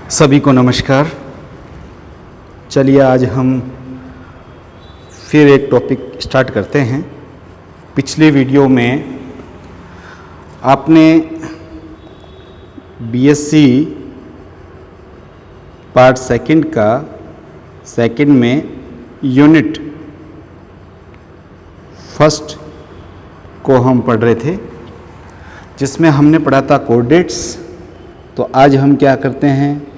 सभी को नमस्कार। चलिए आज हम फिर एक टॉपिक स्टार्ट करते हैं। पिछले वीडियो में आपने बीएससी पार्ट सेकंड का सेकंड में यूनिट फर्स्ट को हम पढ़ रहे थे, जिसमें हमने पढ़ा था कोऑर्डिनेट्स। तो आज हम क्या करते हैं,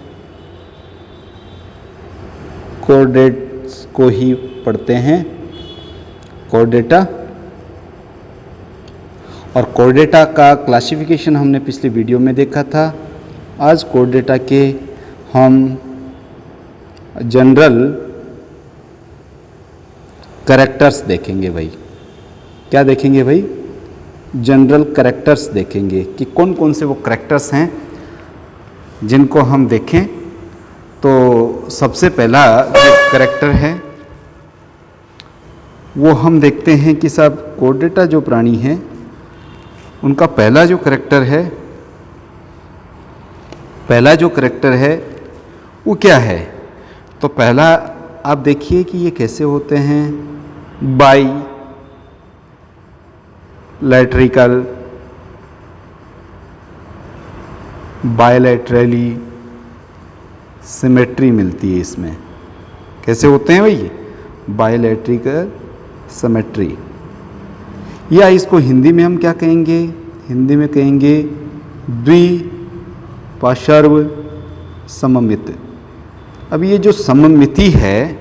कोऑर्डिनेट्स को ही पढ़ते हैं, कोऑर्डिनेटा। और कोऑर्डिनेटा का क्लासिफिकेशन हमने पिछले वीडियो में देखा था। आज कोऑर्डिनेटा के हम जनरल कैरेक्टर्स देखेंगे भाई। क्या देखेंगे भाई? जनरल कैरेक्टर्स देखेंगे कि कौन कौन से वो कैरेक्टर्स हैं जिनको हम देखें। तो सबसे पहला जो कैरेक्टर है वो हम देखते हैं कि साहब कोऑर्डिनेटा जो प्राणी हैं उनका पहला जो कैरेक्टर है वो क्या है। तो पहला आप देखिए कि ये कैसे होते हैं, बायलैटरली सिमेट्री मिलती है इसमें। कैसे होते हैं भाई? Bilateral symmetry. या इसको हिंदी में हम क्या कहेंगे? हिंदी में कहेंगे द्विपार्श्व सममिति। अब ये जो सममिति है,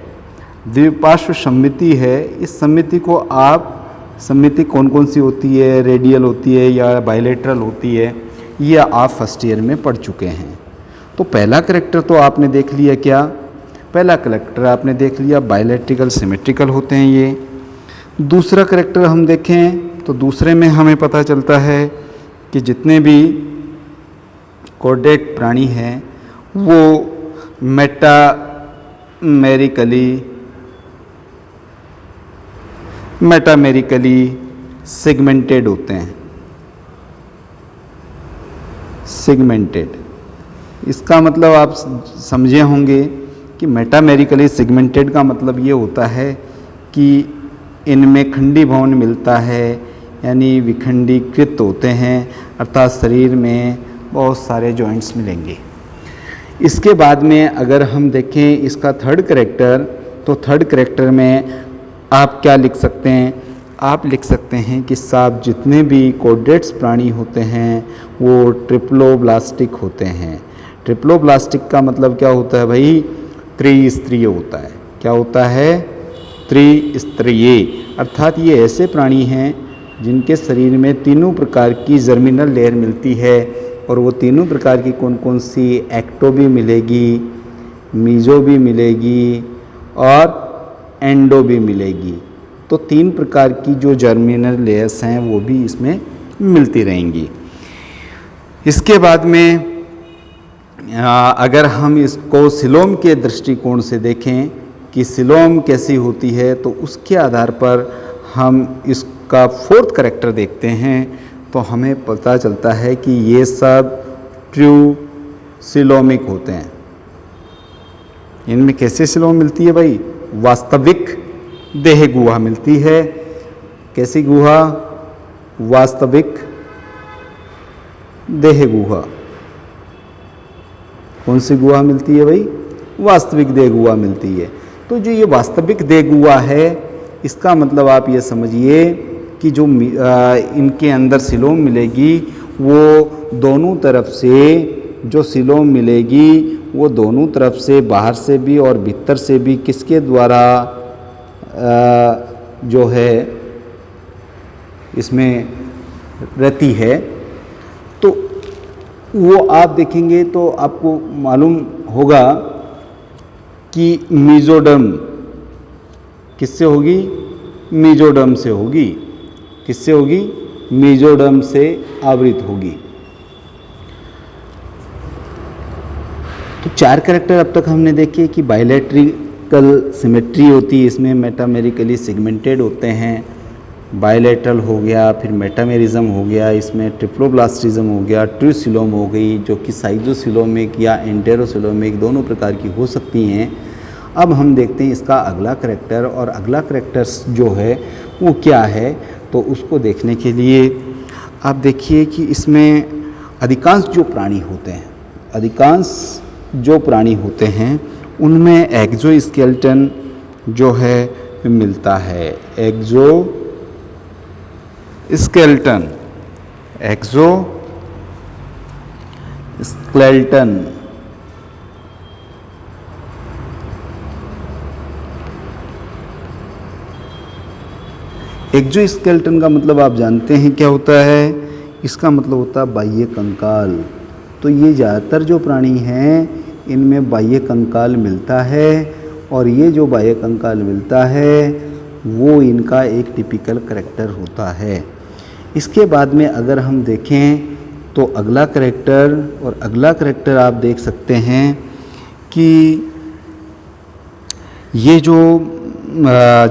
द्विपार्श्व सममिति है, इस सममिति को आप सममिति कौन कौन सी होती है, रेडियल होती है या बायलैटरल होती है, ये आप फर्स्ट ईयर में पढ़ चुके हैं। तो पहला कैरेक्टर तो आपने देख लिया। क्या पहला कैरेक्टर आपने देख लिया? बायलैटरल सिमेट्रिकल होते हैं ये। दूसरा कैरेक्टर हम देखें तो दूसरे में हमें पता चलता है कि जितने भी कोऑर्डिनेट प्राणी हैं वो मेटामेरिकली सेगमेंटेड होते हैं। सेगमेंटेड, इसका मतलब आप समझे होंगे कि मेटामेरिकली सेगमेंटेड का मतलब ये होता है कि इनमें खंडीभवन मिलता है, यानी विखंडीकृत होते हैं, अर्थात शरीर में बहुत सारे जॉइंट्स मिलेंगे। इसके बाद में अगर हम देखें इसका थर्ड कैरेक्टर, तो थर्ड कैरेक्टर में आप क्या लिख सकते हैं? आप लिख सकते हैं कि साहब जितने भी कोऑर्डिनेट्स प्राणी होते हैं वो ट्रिप्लोब्लास्टिक होते हैं। ट्रिप्लोब्लास्टिक का मतलब क्या होता है भाई? त्रिस्तरीय होता है। क्या होता है? त्रिस्तरीय। अर्थात ये ऐसे प्राणी हैं जिनके शरीर में तीनों प्रकार की जर्मिनल लेयर मिलती है। और वो तीनों प्रकार की कौन कौन सी? एक्टो भी मिलेगी, मीजो भी मिलेगी और एंडो भी मिलेगी। तो तीन प्रकार की जो जर्मिनल लेयर्स हैं वो भी इसमें मिलती रहेंगी। इसके बाद में अगर हम इसको सिलोम के दृष्टिकोण से देखें कि सिलोम कैसी होती है, तो उसके आधार पर हम इसका फोर्थ कैरेक्टर देखते हैं तो हमें पता चलता है कि ये सब ट्रू सिलोमिक होते हैं। इनमें कैसे सिलोम मिलती है भाई? वास्तविक देह गुहा मिलती है। कैसी गुहा? वास्तविक देह गुहा। कौन सी गुहा मिलती है भाई? वास्तविक देह गुहा मिलती है। तो जो ये वास्तविक देह गुहा है, इसका मतलब आप ये समझिए कि जो इनके अंदर सिलोम मिलेगी वो दोनों तरफ से, जो सिलोम मिलेगी वो दोनों तरफ से, बाहर से भी और भीतर से भी, किसके द्वारा जो है इसमें रहती है। तो वो आप देखेंगे तो आपको मालूम होगा कि मीजोडर्म किससे होगी? मीजोडर्म से होगी। किससे होगी? मीजोडर्म से आवृत होगी। तो चार कैरेक्टर अब तक हमने देखे कि बायलैटरल सिमेट्री होती है, इसमें मेटामेरिकली सेगमेंटेड होते हैं, बायलैटरल हो गया, फिर मेटामेरिज्म हो गया, इसमें ट्रिप्लोब्लास्टिज्म हो गया, ट्रूसिलोम हो गई, जो कि साइजोसिलोमिक या एंटेरोसिलोमिक दोनों प्रकार की हो सकती हैं। अब हम देखते हैं इसका अगला करैक्टर, और अगला करैक्टर जो है वो क्या है। तो उसको देखने के लिए आप देखिए कि इसमें अधिकांश जो प्राणी होते हैं उनमें एक्सोस्केलेटन जो है मिलता है। एक्सोस्केलेटन एक्सोस्केलेटन का मतलब आप जानते हैं क्या होता है। इसका मतलब होता है बाह्य कंकाल। तो ये ज़्यादातर जो प्राणी हैं इनमें बाह्य कंकाल मिलता है, और ये जो बाह्य कंकाल मिलता है वो इनका एक टिपिकल करैक्टर होता है। इसके बाद में अगर हम देखें तो अगला करैक्टर आप देख सकते हैं कि ये जो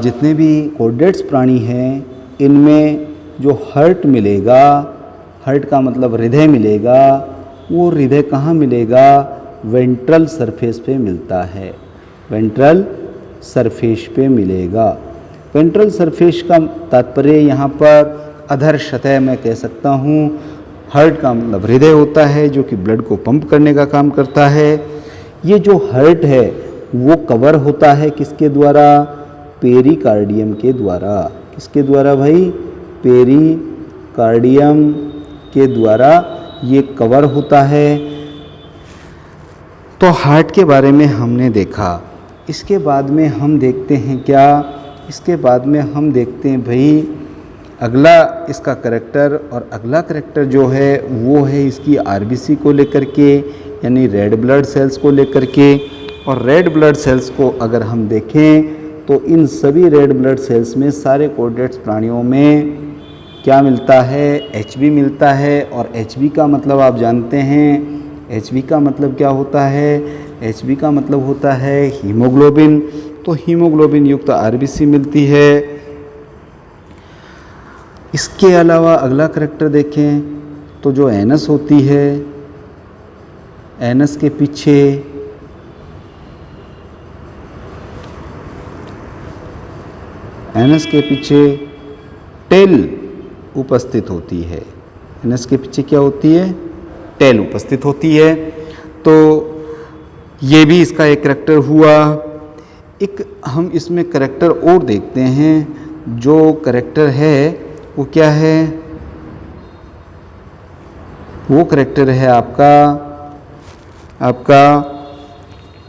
जितने भी कोर्डेट्स प्राणी हैं इनमें जो हर्ट मिलेगा, हर्ट का मतलब हृदय मिलेगा, वो हृदय कहाँ मिलेगा, वेंट्रल सरफेस पे मिलता है, वेंट्रल सरफेस पे मिलेगा। वेंट्रल सरफेस का तात्पर्य यहाँ पर अधर सतह मैं कह सकता हूँ। हर्ट का मतलब हृदय होता है जो कि ब्लड को पंप करने का काम करता है। ये जो हर्ट है वो कवर होता है किसके द्वारा, पेरिकार्डियम के द्वारा। किसके द्वारा भाई, पेरिकार्डियम के द्वारा ये कवर होता है। तो हार्ट के बारे में हमने देखा। इसके बाद में हम देखते हैं क्या, इसके बाद में हम देखते हैं भाई अगला इसका करैक्टर, और अगला करैक्टर जो है वो है इसकी आरबीसी को लेकर के, यानी रेड ब्लड सेल्स को लेकर के। और रेड ब्लड सेल्स को अगर हम देखें तो इन सभी रेड ब्लड सेल्स में सारे कोर्डेट्स प्राणियों में क्या मिलता है, एचबी मिलता है। और एचबी का मतलब आप जानते हैं, एचबी का मतलब क्या होता है, एचबी का मतलब होता है हीमोग्लोबिन। तो हीमोग्लोबिन युक्त आरबीसी मिलती है। इसके अलावा अगला करैक्टर देखें तो जो एनस होती है, एनस के पीछे टेल उपस्थित होती है। एनस के पीछे क्या होती है, टेल उपस्थित होती है। तो ये भी इसका एक करैक्टर हुआ। एक हम इसमें करैक्टर और देखते हैं, जो करैक्टर है वो क्या है, वो करैक्टर है आपका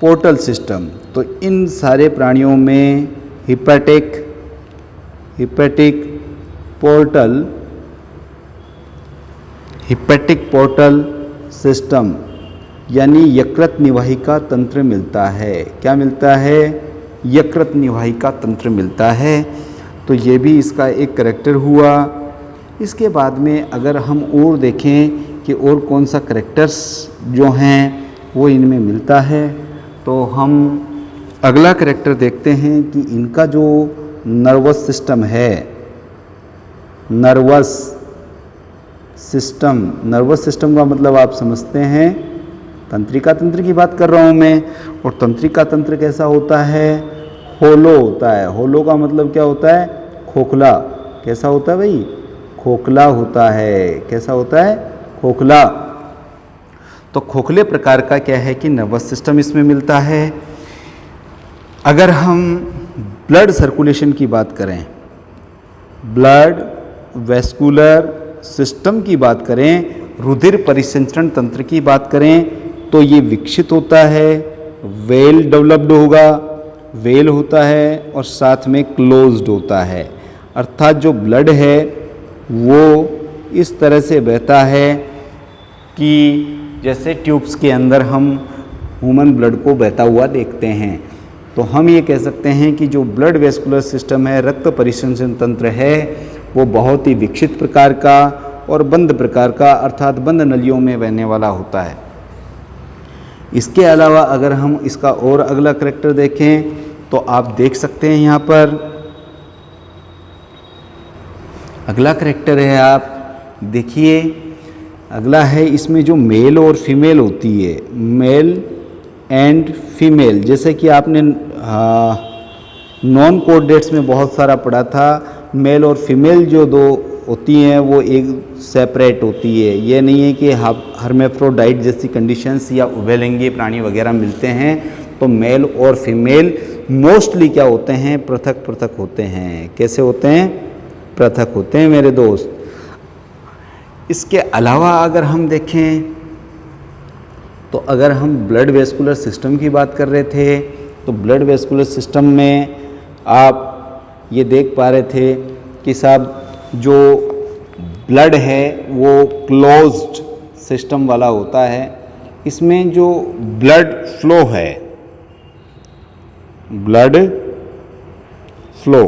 पोर्टल सिस्टम। तो इन सारे प्राणियों में हिपैटिक पोर्टल सिस्टम यानी यकृत निवाहिका तंत्र मिलता है। क्या मिलता है, यकृत निवाहिका तंत्र मिलता है। तो ये भी इसका एक करैक्टर हुआ। इसके बाद में अगर हम और देखें कि और कौन सा करैक्टर्स जो हैं वो इनमें मिलता है, तो हम अगला करैक्टर देखते हैं कि इनका जो नर्वस सिस्टम है, नर्वस सिस्टम का मतलब आप समझते हैं, तंत्रिका तंत्र की बात कर रहा हूँ मैं। और तंत्रिका तंत्र कैसा होता है, होलो होता है। होलो का मतलब क्या होता है, खोखला। कैसा होता है भाई, खोखला होता है। कैसा होता है, खोखला। तो खोखले प्रकार का क्या है कि नर्वस सिस्टम इसमें मिलता है। अगर हम ब्लड सर्कुलेशन की बात करें, ब्लड वेस्कुलर सिस्टम की बात करें, रुधिर परिसंचरण तंत्र की बात करें, तो ये विकसित होता है, वेल डेवलप्ड होगा, वेल होता है और साथ में क्लोज्ड होता है। अर्थात जो ब्लड है वो इस तरह से बहता है कि जैसे ट्यूब्स के अंदर हम ह्यूमन ब्लड को बहता हुआ देखते हैं। तो हम ये कह सकते हैं कि जो ब्लड वेस्कुलर सिस्टम है, रक्त परिसंचरण तंत्र है, वो बहुत ही विकसित प्रकार का और बंद प्रकार का, अर्थात बंद नलियों में बहने वाला होता है। इसके अलावा अगर हम इसका और अगला करैक्टर देखें तो आप देख सकते हैं यहाँ पर अगला करेक्टर है, आप देखिए, अगला है, इसमें जो मेल और फीमेल होती है, मेल एंड फीमेल, जैसे कि आपने नॉन कोऑर्डिनेट्स में बहुत सारा पढ़ा था, मेल और फीमेल जो दो होती हैं वो एक सेपरेट होती है। ये नहीं है कि हर्मेफ्रोडाइट जैसी कंडीशंस या उभयलिंगी प्राणी वगैरह मिलते हैं तो मेल और फीमेल मोस्टली क्या होते हैं, पृथक पृथक होते हैं। कैसे होते हैं, पृथक होते हैं मेरे दोस्त। इसके अलावा अगर हम देखें तो अगर हम ब्लड वेस्कुलर सिस्टम की बात कर रहे थे तो ब्लड वेस्कुलर सिस्टम में आप ये देख पा रहे थे कि साहब जो ब्लड है वो क्लोज्ड सिस्टम वाला होता है। इसमें जो ब्लड फ्लो है, ब्लड फ्लो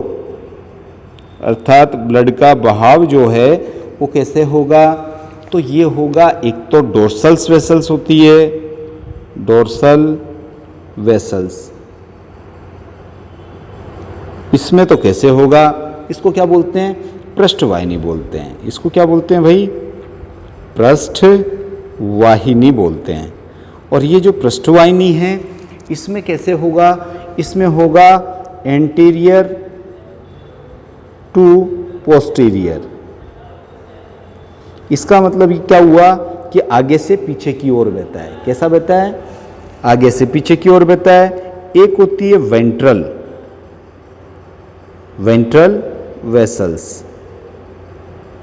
अर्थात ब्लड का बहाव जो है वो कैसे होगा, तो ये होगा, एक तो डोर्सल वेसल्स होती है, डोर्सल वेसल्स, इसमें तो कैसे होगा, इसको क्या बोलते हैं, पृष्ठवाहिनी बोलते हैं। इसको क्या बोलते हैं भाई, पृष्ठवाहिनी बोलते हैं। और ये जो पृष्ठवाहिनी है इसमें कैसे होगा, इसमें होगा एंटीरियर टू पोस्टीरियर। इसका मतलब क्या हुआ कि आगे से पीछे की ओर बहता है। कैसा बहता है, आगे से पीछे की ओर बहता है। एक होती है वेंट्रल, वेंट्रल वेसल्स,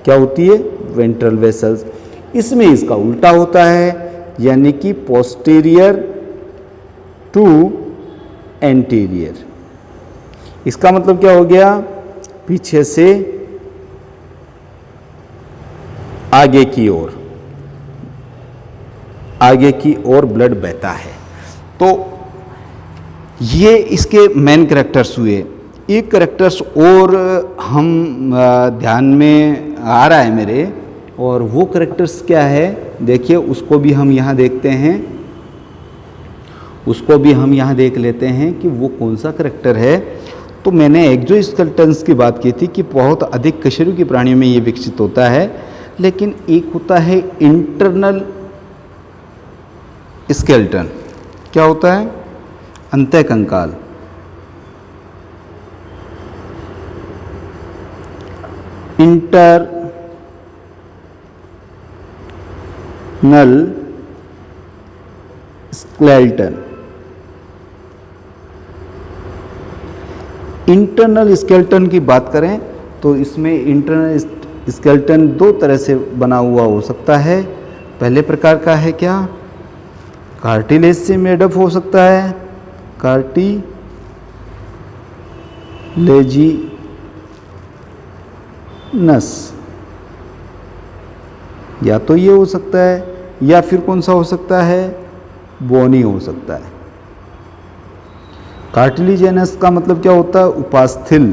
क्या होती है, वेंट्रल वेसल्स। इसमें इसका उल्टा होता है, यानी कि पोस्टीरियर टू एंटीरियर। इसका मतलब क्या हो गया, पीछे से आगे की ओर, आगे की ओर ब्लड बहता है। तो ये इसके मेन कैरेक्टर्स हुए। एक कैरेक्टर्स और हम ध्यान में आ रहा है मेरे, और वो कैरेक्टर्स क्या है, देखिए उसको भी हम यहाँ देखते हैं, उसको भी हम यहाँ देख लेते हैं कि वो कौन सा कैरेक्टर है। तो मैंने एक्सोस्केलेटन्स की बात की थी कि बहुत अधिक कशेरुकी प्राणियों में ये विकसित होता है, लेकिन एक होता है इंटरनल स्केलेटन। क्या होता है, अंतःकंकाल। इंटरनल स्केलेटन, इंटरनल स्केलेटन की बात करें तो इसमें इंटरनल स्केलेटन दो तरह से बना हुआ हो सकता है। पहले प्रकार का है क्या, कार्टिलेज से मेडअप हो सकता है, कार्टिलेजिनस, या तो ये हो सकता है, या फिर कौन सा हो सकता है, बोनी हो सकता है। कार्टिलेजिनस का मतलब क्या होता है, उपास्थल,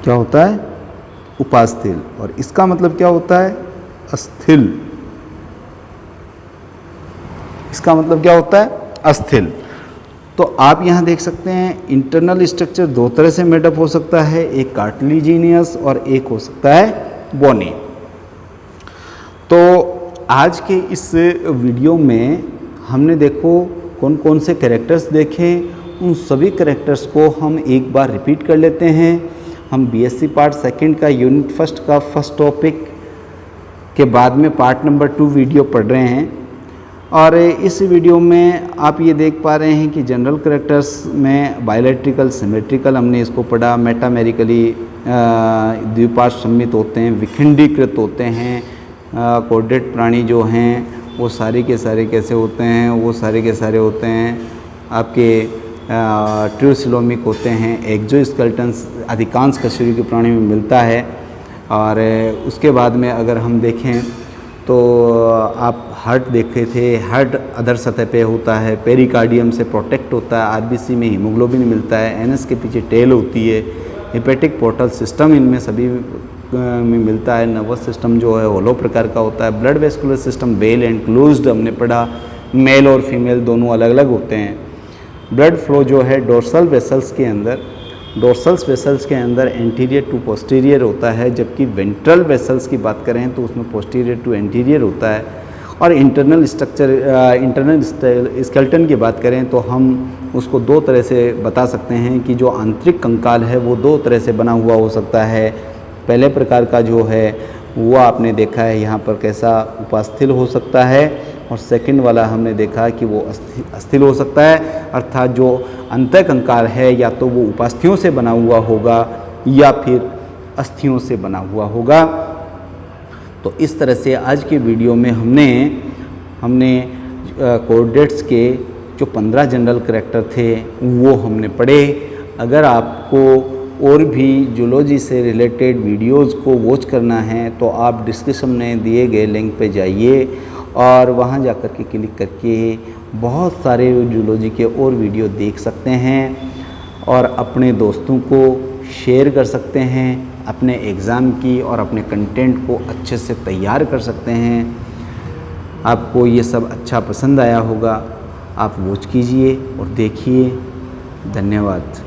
क्या होता है, उपास्थल। और इसका मतलब क्या होता है, अस्थिल। इसका मतलब क्या होता है, अस्थिल। तो आप यहाँ देख सकते हैं इंटरनल स्ट्रक्चर दो तरह से मेडअप हो सकता है, एक कार्टिलेजिनियस और एक हो सकता है बोनी। तो आज के इस वीडियो में हमने देखो कौन कौन से कैरेक्टर्स देखें, उन सभी कैरेक्टर्स को हम एक बार रिपीट कर लेते हैं। हम बीएससी पार्ट सेकंड का यूनिट फर्स्ट का फर्स्ट टॉपिक के बाद में पार्ट नंबर 2 वीडियो पढ़ रहे हैं। और इस वीडियो में आप ये देख पा रहे हैं कि जनरल कैरेक्टर्स में बायोलैट्रिकल, सिमेट्रिकल हमने इसको पढ़ा, मेटामेरिकली द्विपार्श्व सम्मित होते हैं, विखंडीकृत होते हैं, कोऑर्डिनेट प्राणी जो हैं वो सारे के सारे कैसे होते हैं, वो सारे के सारे होते हैं आपके ट्रूसिलोमिक होते हैं। एक्सोस्केलेटन्स अधिकांश कशेरुकी प्राणी में मिलता है। और उसके बाद में अगर हम देखें तो आप हार्ट देखे थे, हार्ट अधर सतह पे होता है, पेरिकार्डियम से प्रोटेक्ट होता है, आरबीसी में हीमोग्लोबिन मिलता है, एनएस के पीछे टेल होती है, हेपेटिक पोर्टल सिस्टम इनमें सभी में मिलता है। नर्वस सिस्टम जो है होलो प्रकार का होता है। Blood vascular system well and closed हमने पढ़ा, मेल और फीमेल दोनों अलग अलग होते हैं। ब्लड फ्लो जो है डोर्सल वेसल्स के अंदर डोर्सल वेसल्स के अंदर एंटीरियर टू पोस्टीरियर होता है, जबकि वेंट्रल वेसल्स की बात करें तो उसमें पोस्टीरियर टू एंटीरियर होता है। और इंटरनल स्केलेटन की बात करें तो हम उसको दो तरह से बता सकते हैं कि जो आंतरिक कंकाल है वो दो तरह से बना हुआ हो सकता है। पहले प्रकार का जो है वो आपने देखा है यहाँ पर कैसा उपास्थिल हो सकता है, और सेकंड वाला हमने देखा कि वो अस्थिल हो सकता है, अर्थात जो अंतः कंकाल है या तो वो उपास्थियों से बना हुआ होगा या फिर अस्थियों से बना हुआ होगा। तो इस तरह से आज के वीडियो में हमने कोर्डेट्स के जो 15 जनरल करैक्टर थे वो हमने पढ़े। अगर आपको और भी जूलॉजी से रिलेटेड वीडियोज़ को वॉच करना है तो आप डिस्क्रिप्शन में दिए गए लिंक पे जाइए और वहाँ जाकर के क्लिक करके बहुत सारे जूलॉजी के और वीडियो देख सकते हैं और अपने दोस्तों को शेयर कर सकते हैं, अपने एग्ज़ाम की और अपने कंटेंट को अच्छे से तैयार कर सकते हैं। आपको ये सब अच्छा पसंद आया होगा, आप वॉच कीजिए और देखिए। धन्यवाद।